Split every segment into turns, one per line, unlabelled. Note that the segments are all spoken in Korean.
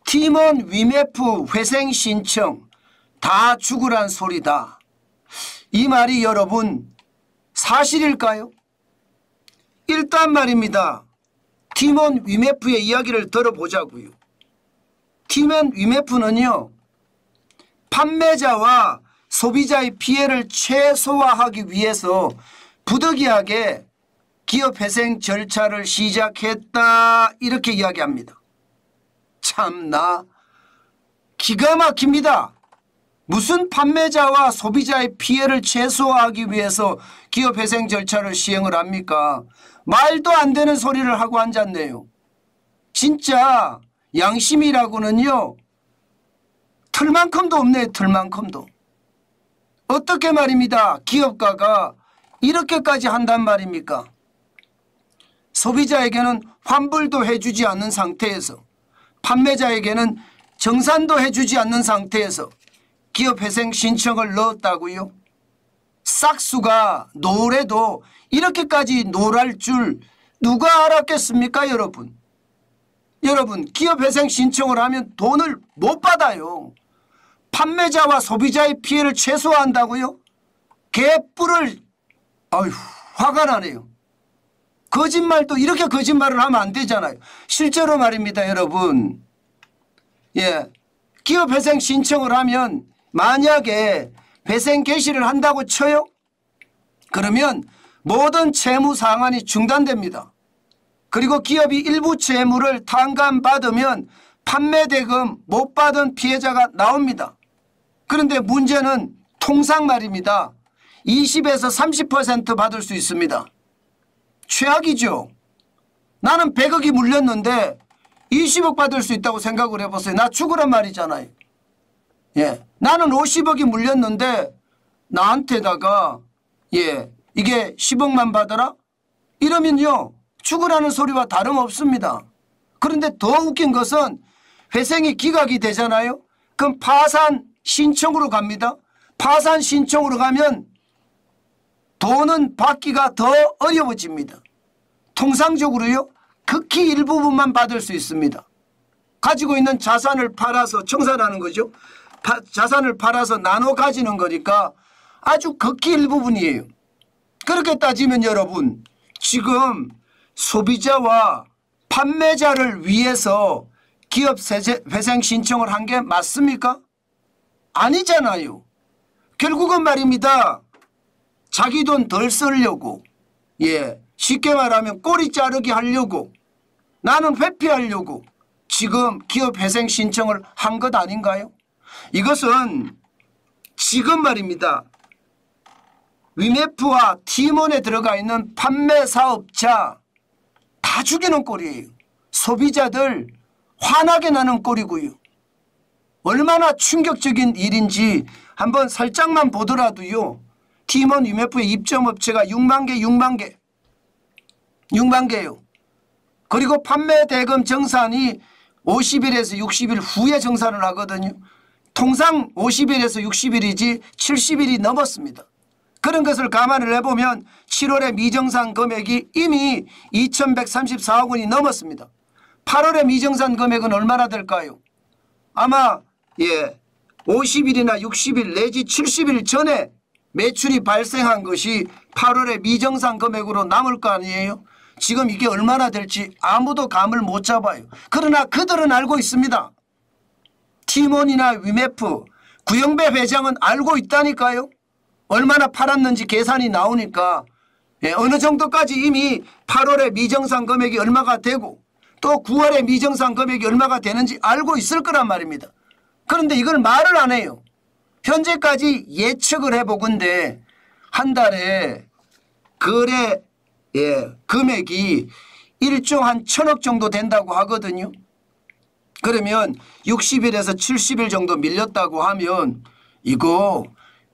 팀원 위메프 회생 신청 다 죽으란 소리다. 이 말이 여러분 사실일까요? 일단 말입니다. 팀원 위메프의 이야기를 들어보자고요. 팀원 위메프는요, 판매자와 소비자의 피해를 최소화하기 위해서 부득이하게 기업 회생 절차를 시작했다, 이렇게 이야기합니다. 참나 기가 막힙니다. 무슨 판매자와 소비자의 피해를 최소화하기 위해서 기업 회생 절차를 시행을 합니까? 말도 안 되는 소리를 하고 앉았네요. 진짜 양심이라고는요 털만큼도 없네요. 털만큼도. 어떻게 말입니다. 기업가가 이렇게까지 한단 말입니까? 소비자에게는 환불도 해주지 않는 상태에서, 판매자에게는 정산도 해주지 않는 상태에서 기업 회생 신청을 넣었다고요? 싹수가 노래도 이렇게까지 노랄 줄 누가 알았겠습니까? 여러분 기업 회생 신청을 하면 돈을 못 받아요. 판매자와 소비자의 피해를 최소화한다고요? 개뿔을. 아휴, 화가 나네요. 거짓말도 이렇게 거짓말을 하면 안 되잖아요. 실제로 말입니다. 여러분, 기업 회생 신청을 하면 만약에 회생 개시를 한다고 쳐요? 그러면 모든 채무 상환이 중단됩니다. 그리고 기업이 일부 채무를 탕감받으면 판매 대금 못 받은 피해자가 나옵니다. 그런데 문제는 통상 말입니다. 20에서 30% 받을 수 있습니다. 최악이죠. 나는 100억이 물렸는데 20억 받을 수 있다고 생각을 해보세요. 나 죽으란 말이잖아요. 나는 50억이 물렸는데 나한테다가 이게 10억만 받아라? 이러면요 죽으라는 소리와 다름없습니다. 그런데 더 웃긴 것은 회생이 기각이 되잖아요. 그럼 파산 신청으로 갑니다. 파산 신청으로 가면 돈은 받기가 더 어려워집니다. 통상적으로요 극히 일부분만 받을 수 있습니다. 가지고 있는 자산을 팔아서 청산하는 거죠. 자산을 팔아서 나눠 가지는 거니까 아주 극히 일부분이에요. 그렇게 따지면 여러분 지금 소비자와 판매자를 위해서 기업 회생 신청을 한 게 맞습니까? 아니잖아요. 결국은 말입니다. 자기 돈 덜 쓰려고, 쉽게 말하면 꼬리 자르기 하려고, 나는 회피하려고 지금 기업 회생 신청을 한 것 아닌가요? 이것은 지금 말입니다. 위메프와 팀원에 들어가 있는 판매 사업자 다 죽이는 꼴이에요. 소비자들 화나게 나는 꼴이고요. 얼마나 충격적인 일인지 한번 살짝만 보더라도요. 팀원 위메프의 입점업체가 6만 개예요. 그리고 판매 대금 정산이 50일에서 60일 후에 정산을 하거든요. 통상 50일에서 60일이지 70일이 넘었습니다. 그런 것을 감안을 해보면 7월에 미정산 금액이 이미 2134억 원이 넘었습니다. 8월에 미정산 금액은 얼마나 될까요? 아마 50일이나 60일 내지 70일 전에 매출이 발생한 것이 8월에 미정산 금액으로 남을 거 아니에요. 지금 이게 얼마나 될지 아무도 감을 못 잡아요. 그러나 그들은 알고 있습니다. 팀원이나 위메프, 구영배 회장은 알고 있다니까요. 얼마나 팔았는지 계산이 나오니까 어느 정도까지 이미 8월에 미정산 금액이 얼마가 되고 또 9월에 미정산 금액이 얼마가 되는지 알고 있을 거란 말입니다. 그런데 이걸 말을 안 해요. 현재까지 예측을 해보건대 한 달에 거래 금액이 1조 한 1,000억 정도 된다고 하거든요. 그러면 60일에서 70일 정도 밀렸다고 하면 이거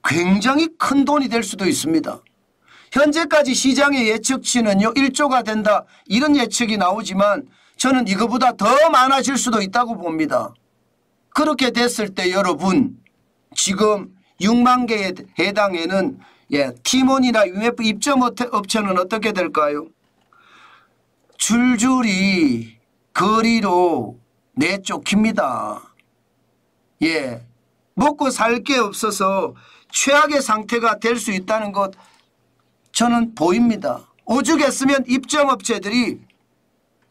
굉장히 큰 돈이 될 수도 있습니다. 현재까지 시장의 예측치는요 1조가 된다 이런 예측이 나오지만 저는 이거보다 더 많아질 수도 있다고 봅니다. 그렇게 됐을 때 여러분 지금 6만 개에 해당에는 팀원이나 위메프 입점 업체는 어떻게 될까요? 줄줄이 거리로 내쫓깁니다. 예, 먹고 살 게 없어서 최악의 상태가 될 수 있다는 것 저는 보입니다. 오죽했으면 입점업체들이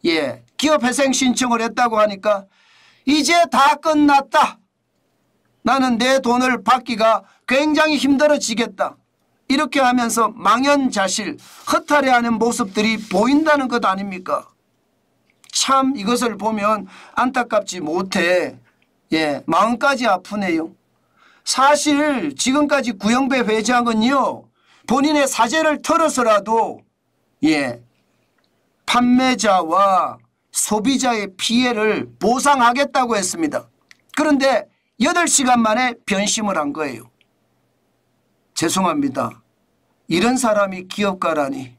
예, 기업회생 신청을 했다고 하니까 이제 다 끝났다. 나는 내 돈을 받기가 굉장히 힘들어지겠다. 이렇게 하면서 망연자실, 허탈해하는 모습들이 보인다는 것 아닙니까? 참 이것을 보면 안타깝지 못해 예, 마음까지 아프네요. 사실 지금까지 구영배 회장은요, 본인의 사재를 털어서라도 예, 판매자와 소비자의 피해를 보상하겠다고 했습니다. 그런데 8시간 만에 변심을 한 거예요. 죄송합니다. 이런 사람이 기업가라니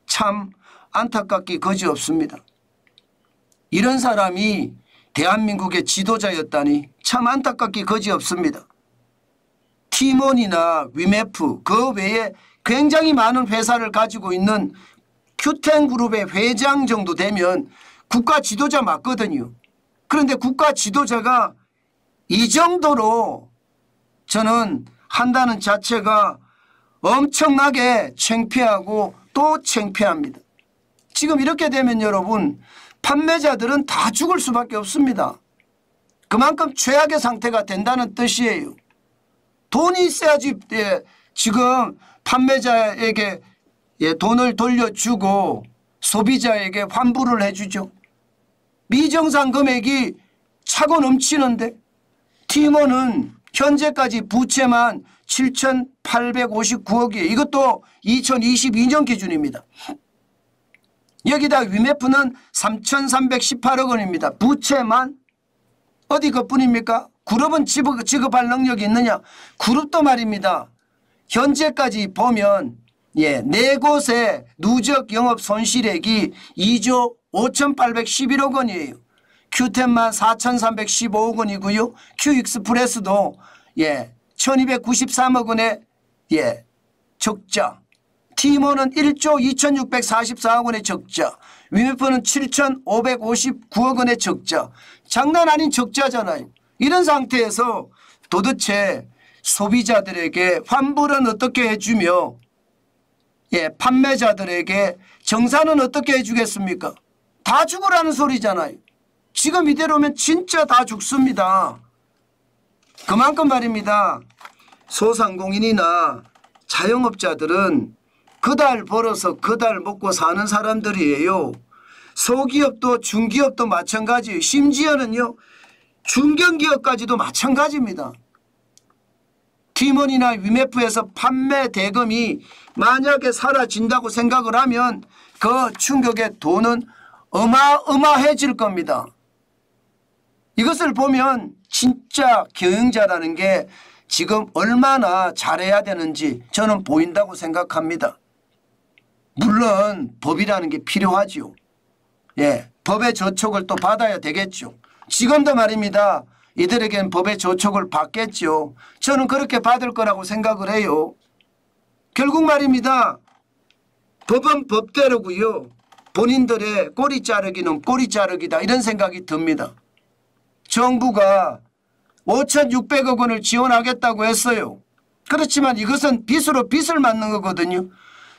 참 안타깝기 거지없습니다. 이런 사람이 대한민국의 지도자였다니 참 안타깝기 거지없습니다. 티몬이나 위메프 그 외에 굉장히 많은 회사를 가지고 있는 큐텐그룹의 회장 정도 되면 국가 지도자 맞거든요. 그런데 국가 지도자가 이 정도로 저는 한다는 자체가 엄청나게 창피하고 또 창피합니다. 지금 이렇게 되면 여러분 판매자들은 다 죽을 수밖에 없습니다. 그만큼 최악의 상태가 된다는 뜻이에요. 돈이 있어야지 예, 지금 판매자에게 예, 돈을 돌려주고 소비자에게 환불을 해주죠. 미정상 금액이 차고 넘치는데 티몬은 현재까지 부채만 7,859억이에요. 이것도 2022년 기준입니다. 여기다 위메프는 3,318억 원입니다. 부채만 어디 그뿐입니까? 그룹은 지급할 능력이 있느냐? 그룹도 말입니다. 현재까지 보면 예, 4곳의 누적 영업 손실액이 2조 5,811억 원이에요. 큐텐만 4,315억 원이고요. 큐익스프레스도 예, 1,293억 원의 예, 적자. 티몬은 1조 2,644억 원의 적자. 위메프는 7,559억 원의 적자. 장난 아닌 적자잖아요. 이런 상태에서 도대체 소비자들에게 환불은 어떻게 해주며 예, 판매자들에게 정산은 어떻게 해주겠습니까? 다 죽으라는 소리잖아요. 지금 이대로면 진짜 다 죽습니다. 그만큼 말입니다. 소상공인이나 자영업자들은 그달 벌어서 그달 먹고 사는 사람들이에요. 소기업도 중기업도 마찬가지예요. 심지어는요 중견기업까지도 마찬가지입니다. 티몬이나 위메프에서 판매 대금이 만약에 사라진다고 생각을 하면 그 충격의 돈은 어마어마해질 겁니다. 이것을 보면 진짜 경영자라는 게 지금 얼마나 잘해야 되는지 저는 보인다고 생각합니다. 물론 법이라는 게 필요하지요. 예, 법의 저촉을 또 받아야 되겠죠. 지금도 말입니다. 이들에겐 법의 저촉을 받겠죠. 저는 그렇게 받을 거라고 생각을 해요. 결국 말입니다. 법은 법대로고요. 본인들의 꼬리 자르기는 꼬리 자르기다 이런 생각이 듭니다. 정부가 5,600억 원을 지원하겠다고 했어요. 그렇지만 이것은 빚으로 빚을 맞는 거거든요.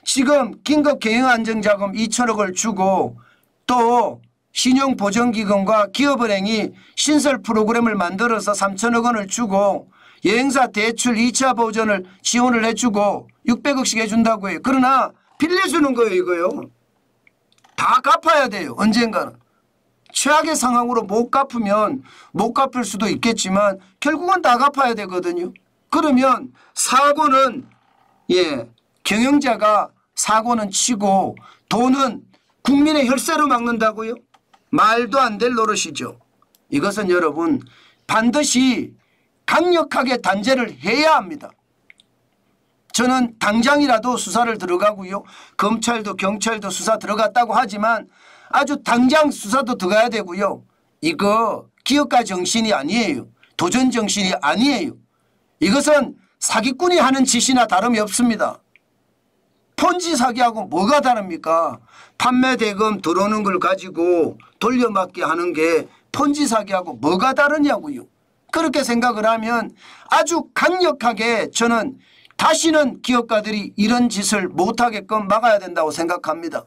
지금 긴급 경영안정자금 2천억을 주고 또 신용보전기금과 기업은행이 신설 프로그램을 만들어서 3천억 원을 주고 여행사 대출 2차 보전을 지원을 해주고 600억씩 해준다고 해요. 그러나 빌려주는 거예요. 이거요. 다 갚아야 돼요. 언젠가는. 최악의 상황으로 못 갚으면 못 갚을 수도 있겠지만 결국은 다 갚아야 되거든요. 그러면 사고는 예, 경영자가 사고는 치고 돈은 국민의 혈세로 막는다고요? 말도 안 될 노릇이죠. 이것은 여러분 반드시 강력하게 단죄를 해야 합니다. 저는 당장이라도 수사를 들어가고요. 검찰도 경찰도 수사 들어갔다고 하지만 아주 당장 수사도 들어가야 되고요. 이거 기업가 정신이 아니에요. 도전 정신이 아니에요. 이것은 사기꾼이 하는 짓이나 다름이 없습니다. 폰지 사기하고 뭐가 다릅니까? 판매 대금 들어오는 걸 가지고 돌려막기 하는 게 폰지 사기하고 뭐가 다르냐고요. 그렇게 생각을 하면 아주 강력하게 저는 다시는 기업가들이 이런 짓을 못하게끔 막아야 된다고 생각합니다.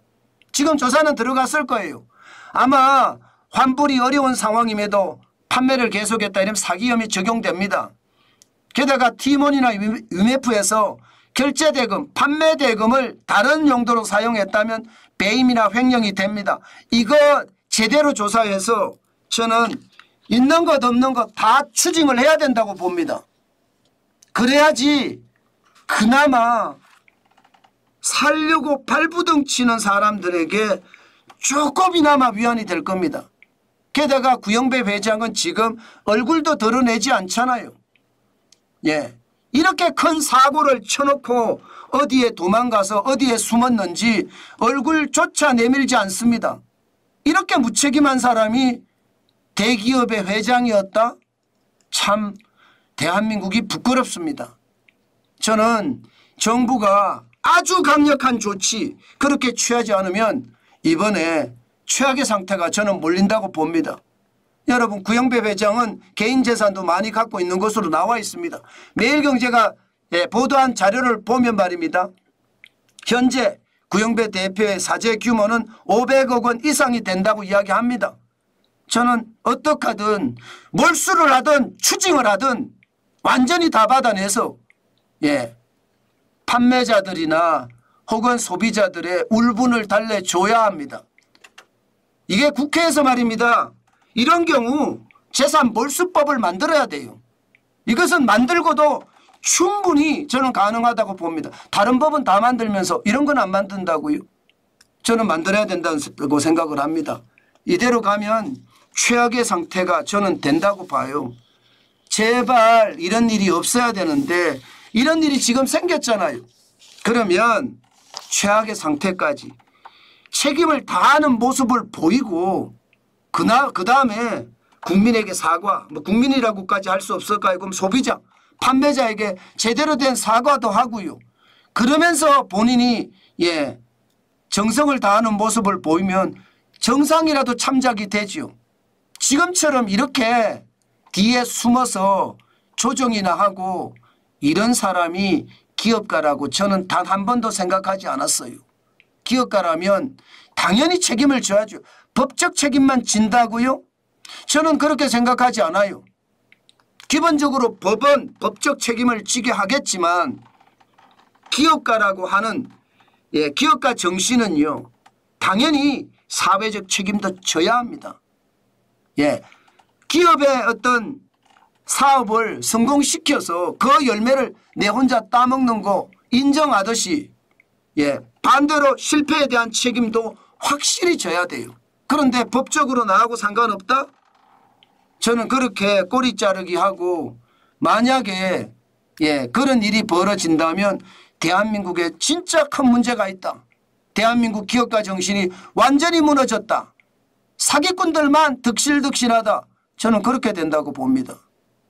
지금 조사는 들어갔을 거예요. 아마 환불이 어려운 상황임에도 판매를 계속했다 이러면 사기 혐의 적용됩니다. 게다가 티몬이나 UMF에서 결제대금, 판매대금을 다른 용도로 사용했다면 배임이나 횡령이 됩니다. 이거 제대로 조사해서 저는 있는 것 없는 것 다 추징을 해야 된다고 봅니다. 그래야지 그나마 살려고 발부둥 치는 사람들에게 조금이나마 위안이 될 겁니다. 게다가 구영배 회장은 지금 얼굴도 드러내지 않잖아요. 예, 이렇게 큰 사고를 쳐놓고 어디에 도망가서 어디에 숨었는지 얼굴조차 내밀지 않습니다. 이렇게 무책임한 사람이 대기업의 회장이었다? 참 대한민국이 부끄럽습니다. 저는 정부가 아주 강력한 조치 그렇게 취하지 않으면 이번에 최악의 상태가 저는 몰린다고 봅니다. 여러분, 구영배 회장은 개인 재산도 많이 갖고 있는 것으로 나와 있습니다. 매일경제가 보도한 자료를 보면 말입니다. 현재 구영배 대표의 사재 규모는 500억 원 이상이 된다고 이야기합니다. 저는 어떻게 하든 몰수를 하든 추징을 하든 완전히 다 받아내서 판매자들이나 혹은 소비자들의 울분을 달래줘야 합니다. 이게 국회에서 말입니다. 이런 경우 재산 몰수법을 만들어야 돼요. 이것은 만들고도 충분히 저는 가능하다고 봅니다. 다른 법은 다 만들면서 이런 건 안 만든다고요? 저는 만들어야 된다고 생각을 합니다. 이대로 가면 최악의 상태가 저는 된다고 봐요. 제발 이런 일이 없어야 되는데 이런 일이 지금 생겼잖아요. 그러면 최악의 상태까지 책임을 다하는 모습을 보이고 그 다음에 국민에게 사과, 국민이라고까지 할 수 없을까요? 그럼 소비자, 판매자에게 제대로 된 사과도 하고요. 그러면서 본인이 정성을 다하는 모습을 보이면 정상이라도 참작이 되죠. 지금처럼 이렇게 뒤에 숨어서 조정이나 하고 이런 사람이 기업가라고 저는 단 한 번도 생각하지 않았어요. 기업가라면 당연히 책임을 져야죠. 법적 책임만 진다고요? 저는 그렇게 생각하지 않아요. 기본적으로 법은 법적 책임을 지게 하겠지만 기업가라고 하는 기업가 정신은요. 당연히 사회적 책임도 져야 합니다. 기업의 어떤 사업을 성공시켜서 그 열매를 내 혼자 따먹는 거 인정하듯이 반대로 실패에 대한 책임도 확실히 져야 돼요. 그런데 법적으로 나하고 상관없다? 저는 그렇게 꼬리 자르기 하고 만약에 그런 일이 벌어진다면 대한민국에 진짜 큰 문제가 있다. 대한민국 기업가 정신이 완전히 무너졌다. 사기꾼들만 득실득실하다. 저는 그렇게 된다고 봅니다.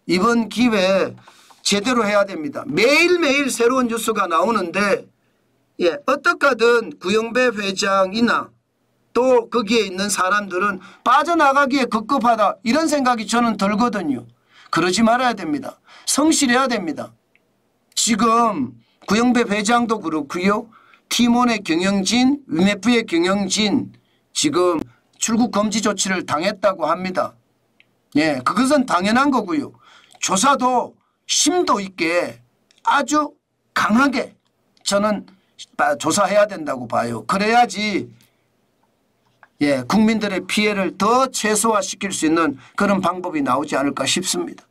이번 기회에 제대로 해야 됩니다. 매일매일 새로운 뉴스가 나오는데 어떻게 하든 구영배 회장이나 또 거기에 있는 사람들은 빠져나가기에 급급하다 이런 생각이 저는 들거든요. 그러지 말아야 됩니다. 성실해야 됩니다. 지금 구영배 회장도 그렇고요. 티몬의 경영진, UMF의 경영진 지금 출국 금지 조치를 당했다고 합니다. 그것은 당연한 거고요. 조사도 심도 있게 아주 강하게 저는 조사해야 된다고 봐요. 그래야지 국민들의 피해를 더 최소화시킬 수 있는 그런 방법이 나오지 않을까 싶습니다.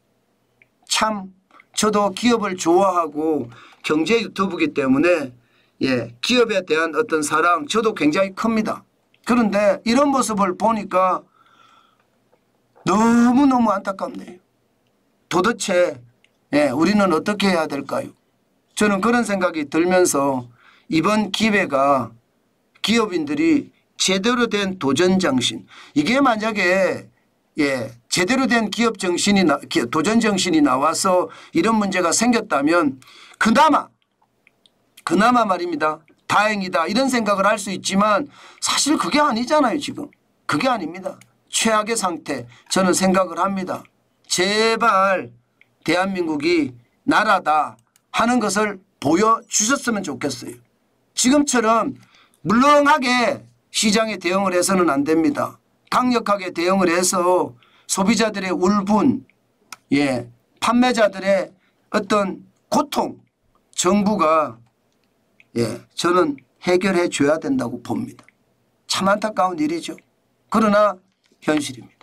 참 저도 기업을 좋아하고 경제 유튜브이기 때문에 기업에 대한 어떤 사랑 저도 굉장히 큽니다. 그런데 이런 모습을 보니까 너무너무 안타깝네요. 도대체 우리는 어떻게 해야 될까요? 저는 그런 생각이 들면서 이번 기회가 기업인들이 제대로 된 도전 정신, 이게 만약에 제대로 된 기업 정신이 도전 정신이 나와서 이런 문제가 생겼다면 그나마 말입니다. 다행이다 이런 생각을 할 수 있지만 사실 그게 아니잖아요. 지금 그게 아닙니다. 최악의 상태 저는 생각을 합니다. 제발 대한민국이 나라다 하는 것을 보여주셨으면 좋겠어요. 지금처럼 물렁하게 시장에 대응을 해서는 안 됩니다. 강력하게 대응을 해서 소비자들의 울분, 판매자들의 어떤 고통 정부가 저는 해결해 줘야 된다고 봅니다. 참 안타까운 일이죠. 그러나 현실입니다.